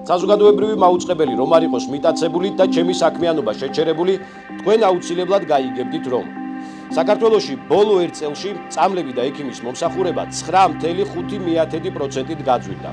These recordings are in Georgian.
საზოგადოებრივი მაუწყებელი რომ არ იყოს მიტაცებული და ჩემი საქმიანობა შეჩერებული, თქვენ აუცილებლად გაიგებდით რომ საქართველოში ბოლო 1 წელში წამლები და ექიმის მომსახურება 9.5%-ით გაძვირდა.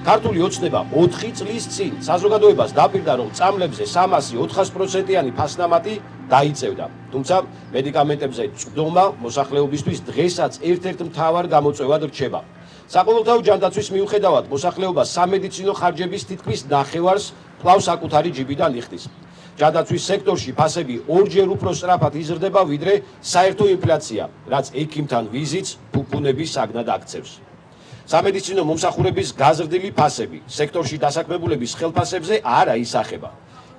ქართული ოცნება 4 წლის წინ საზოგადოებას დაპირდა რომ წამლებზე 300-400%-იანი ფასნამატი დაიწევდა. თუმცა მედიკამენტებზე წვდომა მოსახლეობისთვის დღესაც ერთ-ერთ მთავარ გამოწვევად რჩება. საყოველთაო ჯანდაცვის მიუხედავად მოსახლეობა სამედიცინო ხარჯების თითქმის ნახევარს კვლავ საკუთარი ჯიბიდან იხდის. ჯანდაცვის სექტორში ფასები 2-ჯერ უფრო სწრაფად იზრდება ვიდრე საერთო ინფლაცია, რაც ექიმთან ვიზიტს ფუფუნების საგნად აქცევს. სამედიცინო მომსახურების გაზრდილი ფასები სექტორში დასაქმებულების ხელფასებზე არ აისახება.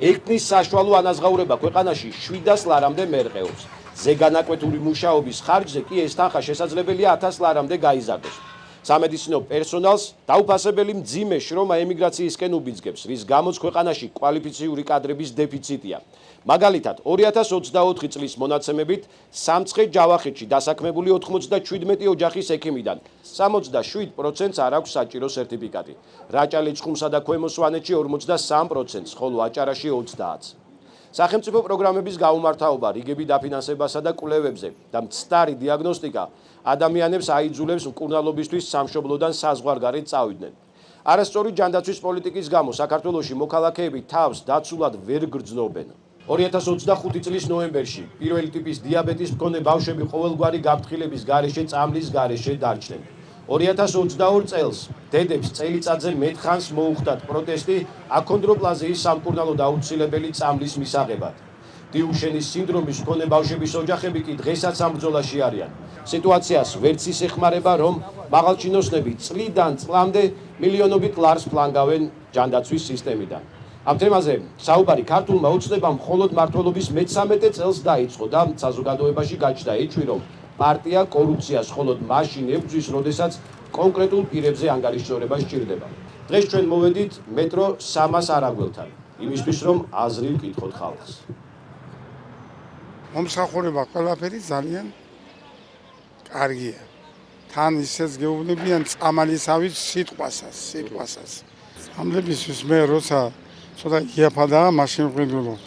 ექიმის საშუალო ანაზღაურება ქვეყანაში 700 ლარამდე მერყეობს. ზეგანაკვეთური მუშაობის ხარჯზე კი ეს თანხა შესაძლებელია 1000 ლარამდე გაიზარდოს. სამედიცინო პერსონალს დაუფასებელი მძიმე შრომა ემიგრაციისკენ უბიძგებს, რის გამოც ქვეყანაში კვალიფიციური კადრების დეფიციტია. მაგალითად, 2024 წლის მონაცემებით სამცხე-ჯავახეთში დასაქმებული 97 ოჯახის ექიმიდან 67%-ს არ აქვს საჭირო სერტიფიკატი. რაჭა-ლეჩხუმსა და ქვემო სვანეთში 43%-ს, ხოლო აჭარაში 30%-ს. სახელმწიფო პროგრამების გაუმართავობა, რიგები დაფინანსებასა და კვლევებზე და მცდარი დიაგნოსტიკა ადამიანებს აიძულებს მკურნალობისთვის სამშობლოდან საზღვარგარეთ წავიდნენ. არასწორი ჯანდაცვის პოლიტიკის გამო საქართველოში მოქალაქეები თავს დაცულად ვერ გრძნობენ. 2025 წლის ნოემბერში პირველი ტიპის დიაბეტის მქონე ბავშვები ყოველგვარი გაფრთხილების გარეშე წამლის გარეშე დარჩნენ. 2022 წელს დედებს წელიწადზე მეტხანს მოუხდათ პროტესტი აქონდროპლაზიის სამკურნალოდ აუცილებელი წამლის მისაღებად. დიუშენის სინდრომის მქონე ბავშვების ოჯახები კი დღესაც ამ ბრძოლაში არიან. სიტუაციას ვერც ის ეხმარება, რომ მაღალჩინოსნები წლიდან წლამდე მილიონობით ლარს ფლანგავენ ჯანდაცვის სისტემიდან. ამ თემაზე საუბარი ქართულმა ოცნებამ მხოლოდ მმართველობის მე-13 წელს დაიწყო და საზოგადოებაში გაჩნდა ეჭვი, რომ პარტია კორუფციას მხოლოდ მაშინ ებრძვის, როდესაც კონკრეტულ პირებზე ანგარიშჯორება სჭირდება. დღეს ჩვენ მოვედით მეტრო 300 არაგველთან, იმისთვის რომ აზრი ვკითხოთ ხალხს. მომსახურება ყველაფერი ძალიან კარგია. თან ისეც გეუბნებიან წამალისავის სიტყვასაც. წამლებისთვის მე როცა ცოტა იაფადაა, მაშინ ვყიდულობ.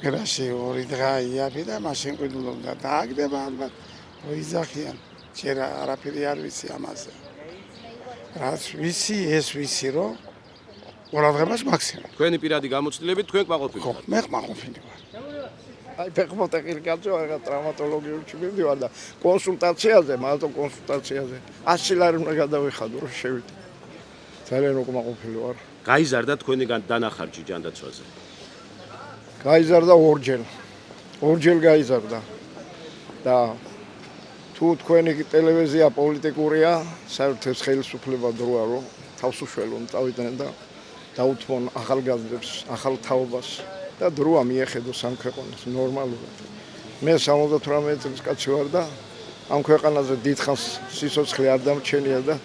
გერაში 2 დღე იაფი და მაშინ ვყიდულობ და დააგდება ალბათ. ვიზახიან, ჯერ არაფერი არ ვიცი ამაზე. რაც ვიცი, ეს ვიცი, რომ ყურადღებას მაქსიმუმ. თქვენი პირადი გამოცდილებით თქვენ კმაყოფილი? ხო, მე კმაყოფილი ვარ. აი ფეხმოთეკილი კაცო აღა ტრავმატოლოგიურში მივდივარ და კონსულტაციაზე, მარტო კონსულტაციაზე 100 ლარი უნდა გადავიხადო, რომ შევიდე. ძალიან უკმაყოფილი ვარ. გაიზარდა თქვენი დანახარჯი ჯანდაცვაზე? გაიზარდა 2 ჯერ გაიზარდა. და თუ თქვენი ტელევიზია პოლიტიკურია, საერთოდ ხელისუფლება დროა რომ თავს უშველონ წავიდნენ და დაუთმონ ახალგაზრდებს, ახალ თაობას და დროა მიეხედო სამქვეყნოს ნორმალურად. მე 78 წლის კაცი ვარ და ამ ქვეყანაზე დიდხანს სიცოცხლე არ დამრჩენია და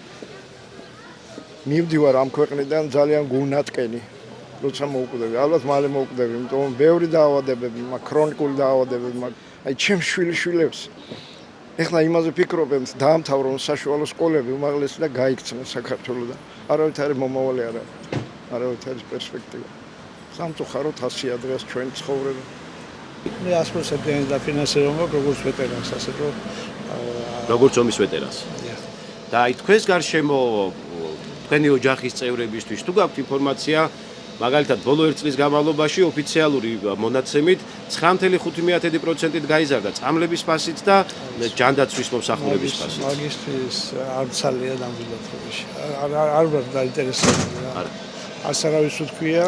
მივდივარ ამ ქვეყნიდან ძალიან გულნატკენი. როცა მოვკვდები, ალბათ მალე მოვკვდები, იმიტომ რომ ბევრი დაავადებები მაქვს, ქრონიკული დაავადებები მაქვს. აი ჩემ შვილებს ეხლა იმაზე ფიქრობენ, დაამთავრონ საშუალო სკოლები უმაღლესი და გაიქცნენ საქართველოსთან. არავითარი მომავალი არ არის. არავითარი პერსპექტივა. სამწუხაროდ ასია დღეს ჩვენი ცხოვრება. მე 100%-იანი დაფინანსება მაქვს როგორც ვეტერანს, ასე რომ როგორც ომის ვეტერანს. და აი თქვენს გარშემო თქვენი ოჯახის წევრებისთვის თუ გაქვთ ინფორმაცია, მაგალითად ბოლო 1 წლის განმავლობაში ოფიციალური მონაცემით 9.5%-ით გაიზარდა წამლების ფასიც და ჯანდაცვის მომსახურების ფასიც. მაგისტრის არ ცალია ნამდვილად ხოში. არ ვარ დაინტერესებული. არც არავის უთქვია,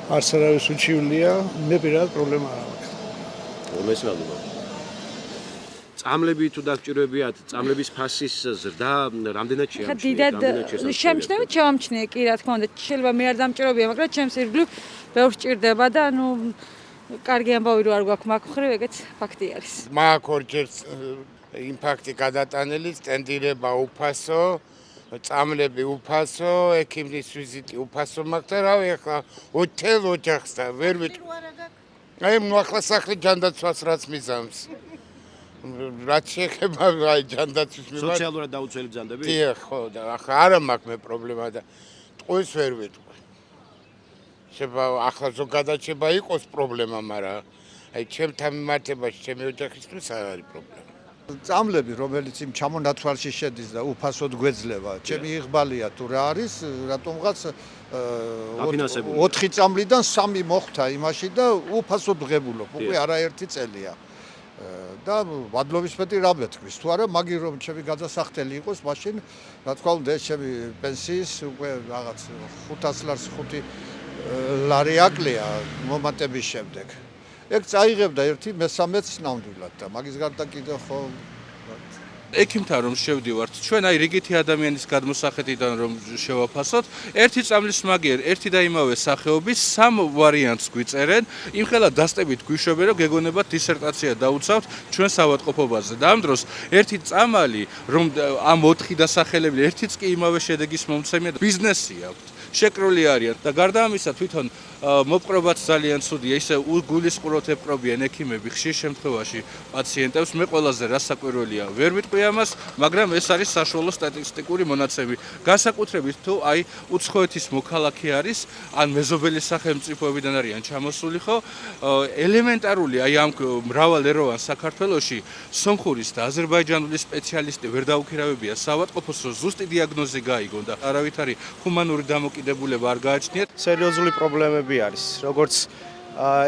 არც არავის უჩივლია, მე პირადად პრობლემა არ აქვს. მესმედება. წამლები თუ დაგჭიროებიათ, წამლების ფასის ზრდა რამდენად დიდად შემჩნევით შევამჩნიე კი რა თქმა უნდა, შეიძლება მე არ დამჭიროებია, მაგრამ ჩემს ირგვლივ ბევრს ჭირდება და კარგი ამბავი რო არ გვაქვს მაგ მხრივ, ეგეც ფაქტი არის. მაქვს 2 ჯერ ინფარქტი გადატანილი, სტენტირება უფასო, წამლები უფასო, ექიმის ვიზიტი უფასო მაქვს და რავი ახლა უთელ ოჯახს და ვერ აი ახლა სახლი ჯანდაცვას რაც მიზამს. რაც შეეხება აი ჯანდაცვის მიმართ სოციალურად დაუცველი ბრძანდები? დიახ, ხო და ახლა არა მაქვს მე პრობლემა და ტყუის ვერ ვიტყვი. შეიძლება ახლა ზოგადად შეიძლება იყოს პრობლემა, მაგრამ აი ჩემთან მიმართებაში ჩემი ოჯახისთვის არ არის პრობლემა. წამლები, რომელიც იმ ჩამონათვალში შედის და უფასოდ გვეძლება, ჩემი იღბალია თუ რა არის, რატომღაც 4 წამლიდან 3 მოხდა იმაში და უფასოდ ღებულობ, უკვე არაერთი წელია. და ვადლობის მეტი რა მეთქვის, თუ არა, მაგის რომ ჩემი გადასახდელი იყოს, მაშინ რა თქმა უნდა, ეს ჩემი პენსიის უკვე რაღაც 500 ლარს 5 ლარი აკლია მომატების შემდეგ. ეგ წაიღებდა 1/13-ს ნამდვილად და მაგის გარდა კიდევ ხო ექიმთან რომ შევდივართ, ჩვენ აი რიგითი ადამიანის გადმოსახედიდან რომ შევაფასოთ, ერთი წამლის მაგიერ, ერთი და იმავე სახეობის 3 ვარიანტს გვიწერენ, იმხელა დასტებით გვიშვებენ, რომ გეგონებათ დისერტაცია დაუცავთ ჩვენ საავადმყოფობაზე. და ამ დროს ერთი წამალი, რომ ამ 4 დასახელებული ერთიც კი იმავე შედეგის მომცემია, ბიზნესი აქვთ. შეკრული არიან და გარდა ამისა თვითონ მოპყრობაც ძალიან ცუდია, ისე გულისყროთ ეპყრობიან ექიმები ხშირ შემთხვევაში პაციენტებს, მე ყველაზე რასაკვირველია, ვერ ვიტყვი ამას, მაგრამ ეს არის საშუალო სტატისტიკური მონაცემი. განსაკუთრებით თუ აი უცხოეთის მოქალაქე არის, ან მეზობელი სახელმწიფოებიდან არიან ჩამოსული ხო, ელემენტარული აი ამ მრავალეროვან საქართველოში სომხურის და აზერბაიჯანული სპეციალისტი ვერ დაუქირავებია საავადმყოფოს, რომ ზუსტი დიაგნოზი გაიგონ და არავითარი ჰუმანური დამოკიდებულება არ გააჩნიათ. სერიოზული პრობლემები არის, როგორც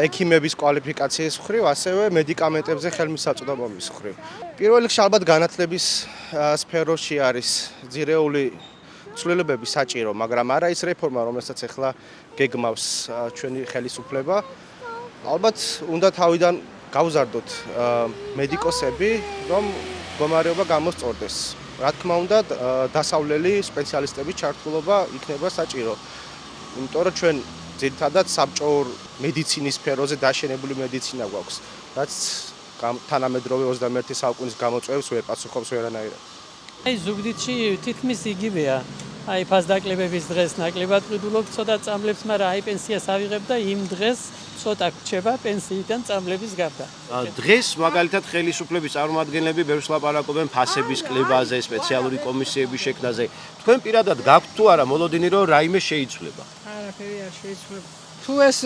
ექიმების კვალიფიკაციის მხრივ, ასევე მედიკამენტებზე ხელმისაწვდომობის მხრივ. პირველ რიგში ალბათ განათლების სფეროში არის ძირეული ცვლილებები საჭირო, მაგრამ არა ის რეფორმა, რომელსაც ახლა გეგმავს ჩვენი ხელისუფლება. ალბათ უნდა თავიდან გავზარდოთ მედიკოსები, რომ მდგომარეობა გამოსწორდეს. რა თქმა უნდა, დასავლელი სპეციალისტების ჩართულობა იქნება საჭირო. იმიტომ რომ ჩვენ ძირითადად საბჭოურ მედიცინის სფეროზე დაშენებული მედიცინა გვაქვს, რაც თანამედროვე 21 საუკუნის გამოწვევებს ვერ პასუხობს ვერანაირად. აი ზუგდიდში თითქმის იგივეა. აი ფასდაკლებების დღეს ნაკლებად ყიდულობ ცოტა წამლებს, მაგრამ აი პენსიას ავიღებ და იმ დღეს ცოტა გრჩება პენსიიდან წამლების გარდა. დღეს მაგალითად ხელისუფლების წარმომადგენლები ბევრს ლაპარაკობენ ფასების კლებაზე, სპეციალური კომისიების შექმნაზე. თქვენ პირადად გაქვთ თუ არა მოლოდინი, რომ რაიმე შეიცვლება? არაფერი არ შეიცვლება. თუ ეს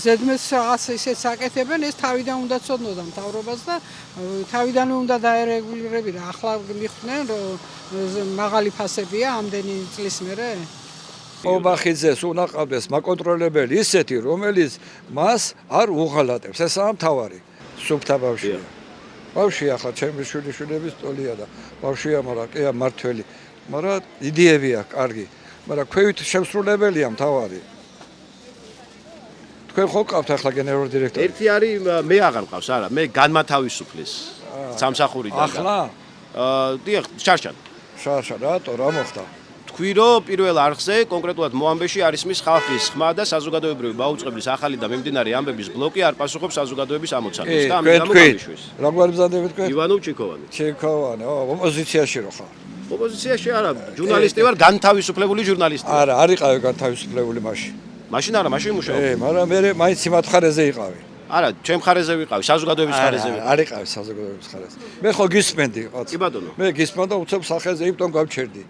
ზედმეტს რაღაც ისეთ საკეთებენ, ეს თავიდან უნდა ცოდნოდა მთავრობას და თავიდან უნდა დაერეგულირებინა. ახლა მიხვდნენ, რომ მაღალი ფასებია ამდენი წლის მერე. ობახიძეს უნდა ყავდეს მაკონტროლებელი ისეთი, რომელიც მას არ უღალატებს. ესაა მთავარი. სუფთა ბავშვია. ბავშვია ახლა ჩემი შვილიშვილების ტოლია და ბავშვია, მაგრამ კი მართველი. მაგრამ იდეები აქვს კარგი. მაგრამ ქვევით შემსრულებელია მთავარი. თქვენ ხო ყავთ ახლა გენერალური დირექტორი? ერთი არის მე აღარ მყავს, არა, მე განმათავისუფლეს სამსახურიდან. ახლა? დიახ, შარშან. შარშან, რატო, რა მოხდა? თქვი რომ პირველ არხზე, კონკრეტულად მოამბეში არის მის ხალხის ხმა და საზოგადოებრივი ბაუწყებლის ახალი და მიმდინარე ამბების ბლოკი არ პასუხობს საზოგადოების ამოცანებს და ამის გამო გამიშვეს. რა გვარბზადებით თქვენ? ივანოვ ჩიქოვანი. ჩიქოვანი, ოპოზიციაში რო ხარ? ოპოზიციაში არა, ჟურნალისტი ვარ, განთავისუფლებული ჟურნალისტი. არა, არ იყავი განთავისუფლებული მაშინ. მაშინ არა, მაშინ მუშაობ. მაგრამ მე მაინც იმათ ხარეზე იყავი. არა, ჩემ ხარეზე ვიყავი, საზოგადოების ხარეზე ვიყავი. არ იყავი საზოგადოების ხარეზე. მე ხო გისმენდი ყაც. კი ბატონო. მე გისმენდა უცებ სახეზე იპტომ გავჩერდი.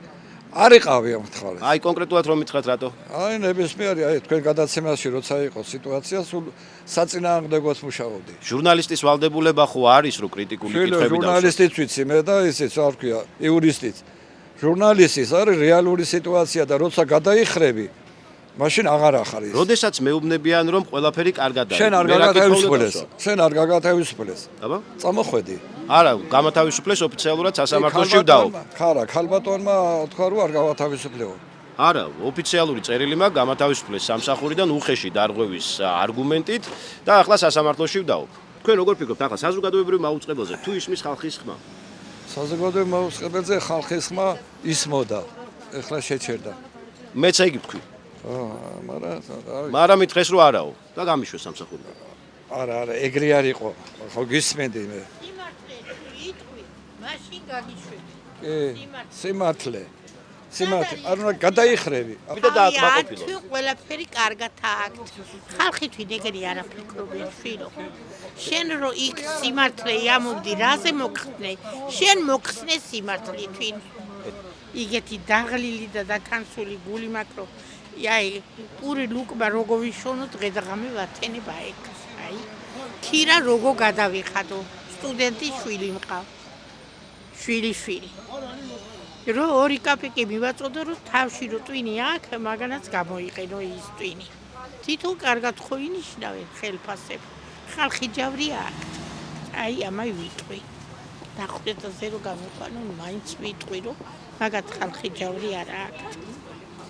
არ იყავი ამ ხალხს. აი კონკრეტულად რომ მითხრათ რატო? აი ნებისმიერი, აი თქვენ გადაცემაში როცა იყო სიტუაცია, სულ საწინააღმდეგოდ მუშაობდი. ჟურნალისტის ვალდებულება ხო არის რომ კრიტიკული კითხვები დავსვათ? ჟურნალისტიც ვიცი მე და ისიც რა ვქვია, იურისტიც. ჟურნალისტის არის რეალური სიტუაცია და როცა გადაიხრები, მაშინ აღარ ახარი. როდესაც მეუბნებიან რომ ყველაფერი კარგად არის. შენ არ გაგათავისუფლეს. შენ არ გაგათავისუფლეს. აბა? წამოხვედი. არა, გამათავისუფლეს ოფიციალურად სასამართლოში ვდაო. ხარა, ქალბატონმა თქვა რომ არ გავათავისუფლეო. არა, ოფიციალური წერილი მაქვს გამათავისუფლეს სამსახურიდან უხეში დარღვევის არგუმენტით და ახლა სასამართლოში ვდაო. თქვენ როგორ ფიქრობთ ახლა საზოგადოებრივ მაუწყებელზე თუ ისმის ხალხის ხმა? საზოგადოებრივ მაუწყებელზე ხალხის ხმა ისმოდა. ეხლა შეჩერდა. მეც ეგ ვთქვი. მაგრამ მითხრეს რომ არაო და გამიშვეს სამსახურიდან. არა, ეგრე არ იყო. ხო გისმენდი მე. მაშინ გაგიშვები. სიმართლე. არ უნდა გადაიხრები. და დააკმაყოფილო. თუ ყველაფერი კარგად აქვს. ხალხი თვით ეგრე არ აფიქრობენ შვილო. შენ რო იქ სიმართლე ამოვდი, რაზე მოგხსნე? შენ მოგხსნე სიმართლე თვით. იგეთი დაღლილი და დაკანსული გული მაქვს, რომ აი, პური ლუკმა როგორ ვიშონო დღე-დღამე ვათენი ბაიკ. აი, ქირა როგორ გადავიხადო. სტუდენტი შვილი მყავ. შვილი. რო 2 კაპიკი მივაწოდო, რომ თავში რო ტვინი აქ, მაგანაც გამოიყენო ის ტვინი. თვითონ კარგად ხო ინიშნავენ ხელფასები. ხალხი ჯავრი აქ. აი, ამაი ვიტყვი. დახვედაზე რო გამოყვანო, მაინც ვიტყვი, რომ მაგათ ხალხი ჯავრი არა აქ.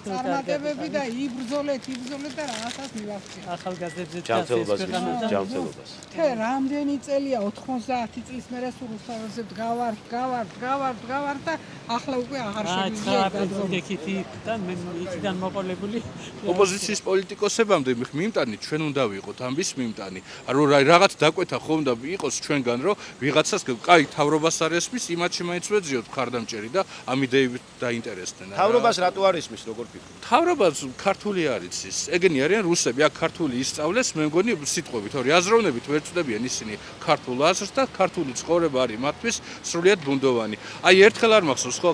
წარმატებები და იბრძოლეთ და რაღაცას მივახციეთ. ახალგაზრდებზე ჯანმრთელობას. թե რამდენი წელია 90 წლის მერე სულ რუსთაველზე გავარ და ახლა უკვე აღარ შეგვიძლია იქიდან მე იქიდან მოყოლებული ოპოზიციის პოლიტიკოსებამდე მიმტანი ჩვენ უნდა ვიყოთ ამის მიმტანი. რომ რაღაც დაკვეთა ხომ და იყოს ჩვენგან რომ ვიღაცას კაი თავრობას არ ესმის, იმათში მაინც ვეძიოთ მხარდამჭერი და ამ იდეებით დაინტერესდნენ. თავრობას რატო არ ისმის როგორ ფიქრობ? თავრობას ქართული არ იცის. ეგენი არიან რუსები, აქ ქართული ისწავლეს, მე მგონი სიტყვებით, ორი აზროვნებით ვერ წდებიან ისინი ქართულ აზრს და ქართული ცხოვრება არის მათთვის სრულიად ბუნდოვანი. აი ერთხელ არ მახსოვს ხო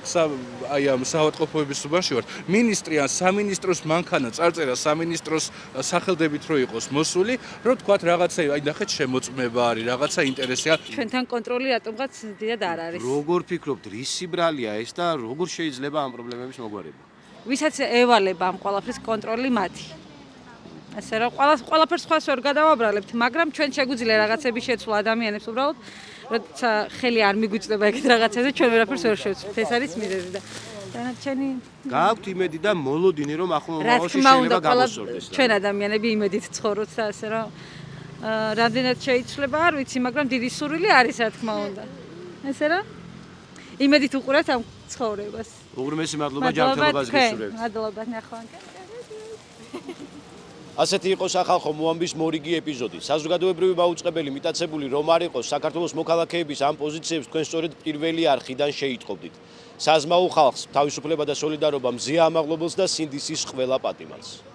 აი ამ საავადმყოფოების უბანში ვარ. მინისტრი ან სამინისტროს მანქანა წარწერა სამინისტროს სახელდებით რო იყოს მოსული, რომ თქვათ რაღაცა აი ნახეთ შემოწმება არის, რაღაცა ინტერესი არის. ჩვენთან კონტროლი რატომღაც დიდად არ არის. როგორ ფიქრობთ, რის ბრალია ეს და როგორ შეიძლება ამ პრობლემების მოგვარება? ვისაც ევალება ამ ყველაფრის კონტროლი მათი. ასე რომ ყველაფერს სხვას ვერ გადავაბრალებთ, მაგრამ ჩვენ შეგვიძლია რაღაცები შეცვლა ადამიანებს უბრალოდ, როცა ხელი არ მიგვიწდება ეგეთ რაღაცებზე, ჩვენ ვერაფერს ვერ შევცვლით. ეს არის მიზეზი და დანარჩენი გააქვთ იმედი და მოლოდინი რომ ახლომავში შეიძლება გამოსწორდეს. ჩვენ ადამიანები იმედით ცხოვრობთ და ასე რომ რამდენად შეიძლება არ ვიცი, მაგრამ დიდი სურვილი არის რა თქმა უნდა. ასე რომ იმედით უყურებთ ამ ცხოვრებას. უღრმესი მადლობა ჯანმრთელობას გისურვებთ. მადლობა ნახვან. ასეთი იყო სახალხო მოამბის მორიგი ეპიზოდი. საზოგადოებრივი მაუწყებელი მიტაცებული რომ არ იყოს საქართველოს მოქალაქეების ამ პოზიციებს თქვენ სწორედ პირველი არხიდან შეიტყობდით. საზმაო ხალხს, თავისუფლება და სოლიდარობა მზია ამაღლობელს და სინდისის ყველა პატიმარს.